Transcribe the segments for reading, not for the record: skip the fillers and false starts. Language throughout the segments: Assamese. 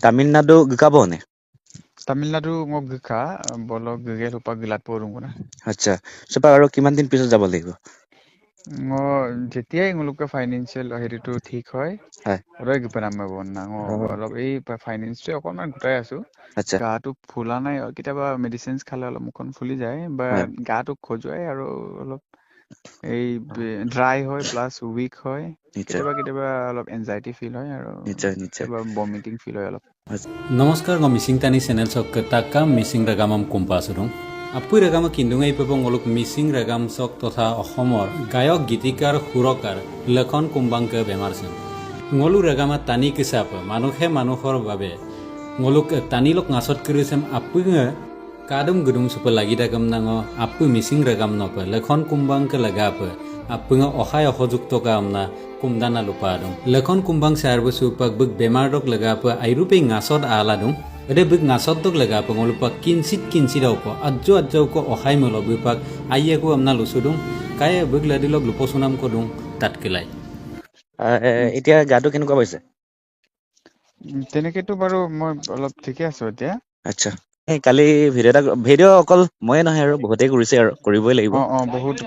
Taminado Gabone. Taminado mo gika bolo gigel upa gilat porung kuna. আচ্ছা সেটা আৰু কিমান দিন পিছত যাব লাগিব Ngo যেতিয়াই nguluka financial হেৰিটো ঠিক হয় হয় ৰয় গিপনাম বন্না ngo অ' অলপ এই ফাইনেন্সটো অকণমান গোটাই আছো আচ্ছা গাটো ফুলা নাই কেতিয়াবা মেডিচিনছ খালে অলপ মুখখন ফুলি যায় বা হয় গাটো খজুৱাই আৰু অলপ এই ড্ৰাই হয় প্লাছ উইক হয় নিশ্চয় কেতিয়াবা অলপ এনজাইটি ফিল হয় আৰু নিশ্চয় নিশ্চয় কেতিয়াবা বমিটিং ফিল হয় অলপ Namaskar ng Missing Tani Channel sok taka Missing Ragamam Kumpasurung. Apui Ragama Kindungai Pepong Oluk Missing Ragam sok totha Ohomor Gayok Gitikar Hurokar Lekon Kumbangke Bemarsen. Ngolu Ragama Tani Kisapa Manukhe Manukhor Babe Ngoluk Tani Lok Ngasot Kirisem Apui Kadum Gudung Super Lagi Dagam Nango Apui Missing Ragam Nope Lekon Kumbangke Lagape Apui Ohai Ohojuk Toka Amna Kumdana lupadong. Lekon kumbang servis upak buk bemar dok lagapa airupe ngasot aladong. Ede buk ngasot dok lagapa ngolupak kinsit opo. Adjo ko ohai melo bupak aye ko amna lusudong. Kaya buk ladilog luposunam ko dong tatkilai. এতিয়া গাটো কেনেকুৱা পাইছে তেনেকেতো বাৰু মই অলপ ঠিকে আছো এতিয়া আচ্ছা এই কালি ভিডিঅ' অকল ময়ে নহয় আৰু বহুতেই কৰিছে আৰু কৰিবই লাগিব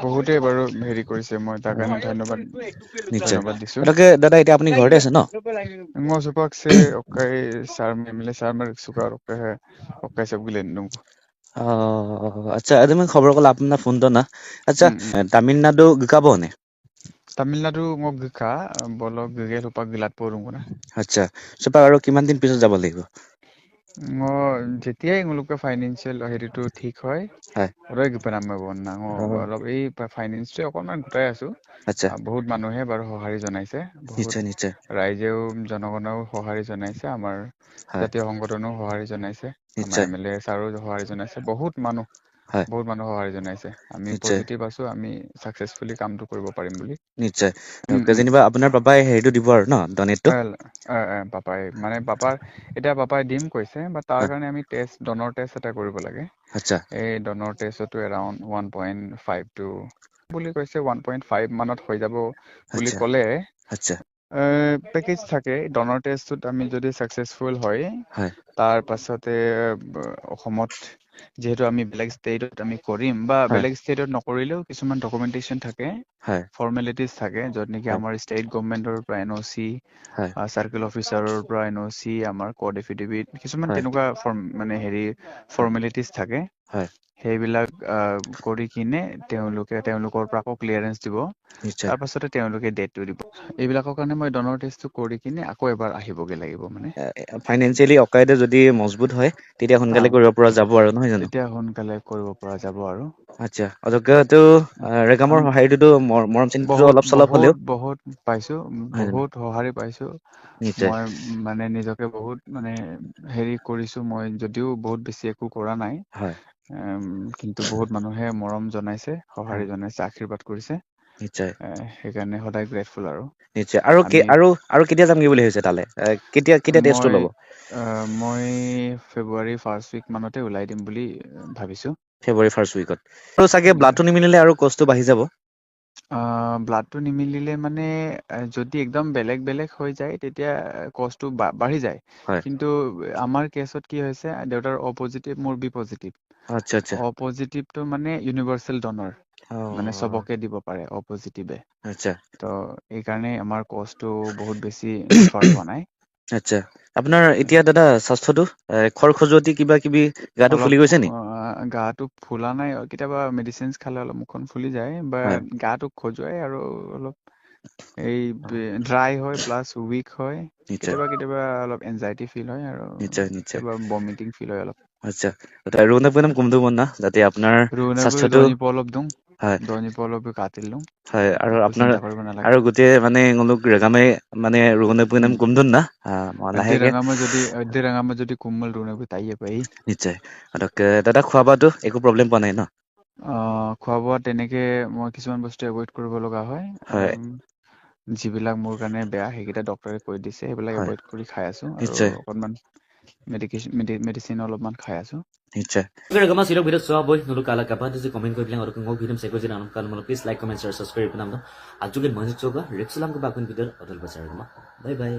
বহুতে বাৰু হেৰি কৰিছে মই তাৰ কাৰণে নিশ্চয় ধন্যবাদ দিছো তাকে দাদা এতিয়া আপুনি ঘৰতে আছে ন Ngo supak se okay sar memle sar mer suka okay sab gilen nung আচ্ছা তুমি খবৰ ক'লা আপোনাৰ ফোনটো না আচ্ছা Tamil Nadu গাবনে Taminado mo gika bolo gigel upa gilat porung kuna আচ্ছা সেটা আৰু কিমান দিন পিছত যাব লাগিব Ngo যেতিয়াই nguluka financial হেৰিটো ঠিক হয় হয় ৰয় গিপনাম বন্না ngo অ' অলপ এই ফাইনেন্সটো অকণমান গোটাই আছো আচ্ছা বহুত মানুহে বাৰু সঁহাৰি জনাইছে বহুত নিশ্চয় নিশ্চয় ৰাইজেও জনগণেও সঁহাৰি জনাইছে আমাৰ হয় জাতীয় সংগঠনেও সঁহাৰি জনাইছে আমাৰ নিশ্চয় MLA ছাৰো সঁহাৰি জনাইছে বহুত মানুহ হয় সঁহাৰি জনাইছে আমি নিশ্চয় পজিটিভ আছো আমি সাকসেসফুলি কামটো কৰিব পাৰিম বুলি নিশ্চয় যেনিবা আপোনাৰ পাপাই হেৰিটো দিব আৰু ন ডনেটটো পাপাই মানে পাপাই দিম কৈছে বা তাৰ হয় কাৰণে আমি ডনৰ টেষ্ট এটা কৰিব লাগে আচ্ছা এই ডনৰ টেষ্টটো এৰাউণ্ড 1.5 টু বুলি কৈছে 1.5 মানত হৈ যাব বুলি আচ্ছা ক'লে আচ্ছা পেকেজ থাকে ডনৰ টেষ্টটোত আমি যদি সাকসেসফুল হয় হয় তাৰ পাছতে অসমত যেহেতু আমি বেলেগ ষ্টেটত আমি কৰিম বা হয় বেলেগ ষ্টেটত নকৰিলেও কিছুমান ডকুমেন্টেশন থাকে হয় ফৰ্মেলিটিজ থাকে য'ত নেকি হয় আমাৰ ষ্টেট গভৰ্ণমেন্টৰ পৰা NOC হয় চাৰ্কেল অফিচাৰৰ পৰা NOC আমাৰ কোড এফিডেভিট কিছুমান হয় তেনেকুৱা মানে হেৰি ফৰ্মেলিটিজ থাকে হয় সেইবিলাক কৰি কিনে তেওঁলোকৰ পৰা আকৌ ক্লিয়াৰেন্স দিব নিশ্চয় তাৰ পাছতে তেওঁলোকে ডেটটো দিব এইবিলাকৰ কাৰণে মই ডনৰ টেষ্টটো কৰি কিনে আকৌ এবাৰ আহিবগে লাগিব মানে ফাইনেন্সিয়েলি অকাইদে যদি মজবুত হয় তেতিয়া সোনকালে কৰিব পৰা যাব আৰু নহয় জানো তেতিয়া সোনকালে কৰিব পৰা যাব আৰু আচ্ছা অযোগ্যটো ৰেগামৰ সহায়টোতো মৰম চিন্তিটো অলপ চলপ হ'লেও বহুত পাইছো হয় জানো বহুত সঁহাৰি পাইছো নিশ্চয় মই মানে নিজকে বহুত মানে হেৰি কৰিছো মই যদিও বহুত বেছি একো কৰা নাই হয় কিন্তু বহুত মানুহে মৰম জনাইছে সঁহাৰি হয় জনাইছে আশীৰ্বাদ কৰিছে নিশ্চয় সেইকাৰণে সদায় গ্ৰেটফুল আৰু নিশ্চয় আৰু আমি আৰু কেতিয়া যামগে বুলি ভাবিছে তালে কেতিয়া টেষ্টটো ল'ব মই ফেব্ৰুৱাৰী ফাৰ্ষ্ট উইক মানতে ওলাই দিম বুলি ভাবিছো ফেব্ৰুৱাৰী ফাৰ্ষ্ট উইকত আৰু চাগে ব্লাডটো নিমিলিলে আৰু কষ্টটো বাঢ়ি যাব ব্লাডটো নিমিলিলে মানে যদি একদম বেলেগ হৈ যায় তেতিয়া কষ্টটো বাঢ়ি যায় হয় কিন্তু আমাৰ কেছত কি হৈছে দেউতাৰ অ পজিটিভ মোৰ বি পজিটিভ আচ্ছা আচ্ছা অ পজিটিভটো মানে ইউনিভাৰ্চেল ডনৰ অ মানে চবকে দিব পাৰে অ পজিটিভে আচ্ছা ত এইকাৰণে আমাৰ কষ্টটো বহুত বেছি ডিফাৰ হোৱা নাই আচ্ছা আপোনাৰ এতিয়া দাদা স্বাস্থ্যটো খৰ খজুৱতি কিবা কিবি গাটো অলপ ফুলি গৈছে নি গাটো ফুলা নাই কেতিয়াবা মেডিচিনছ খালে অলপ মুখখন ফুলি যায় বা হয় গাটো খজুৱাই আৰু অলপ এই ড্ৰাই হয় প্লাছ উইক হয় নিশ্চয় কেতিয়াবা অলপ এনজাইটি ফিল হয় আৰু নিশ্চয় নিশ্চয় কেতিয়াবা বমিটিং ফিল হয় অলপ আচ্ছা ৰুণ কুমদু বন্না যাতে আপোনাৰ স্বাস্থ্যটো দৈনিক অলপ দিওঁ হয় দৈনিক অলপ কাটিল দিওঁ হয় আৰু একো আপোনাৰ চিন্তা কৰিব নালাগে আৰু গোটেই মানে ৰেগামে মানে ৰুগনে পুইনাম কুমদুন না লাহেকে ৰঙামত যদি কোমল ৰুণবী তাইয়ে পাই নিশ্চয় দাদা খোৱা বোৱাটো একো প্ৰব্লেম পোৱা নাই ন খোৱা বোৱা তেনেকে মই কিছুমান বস্তু এভইড কৰিব লগা হয় যিবিলাক মোৰ কাৰণে বেয়া সেইকেইটা ডক্টৰে কৈ দিছে সেইবিলাক হয় এভইড কৰি খাই আছো আৰু নিশ্চয় অকনমান মেডিচিন অলপমান খাই আছো নিশ্চয় Ragama silog video so boy nulu kala kapan tu comment ko bilang orang ngog video sa ko jina anam kan mo please like comment share subscribe namdo ajugen manjuk choga rexulam ko bakun video odol basar bye bye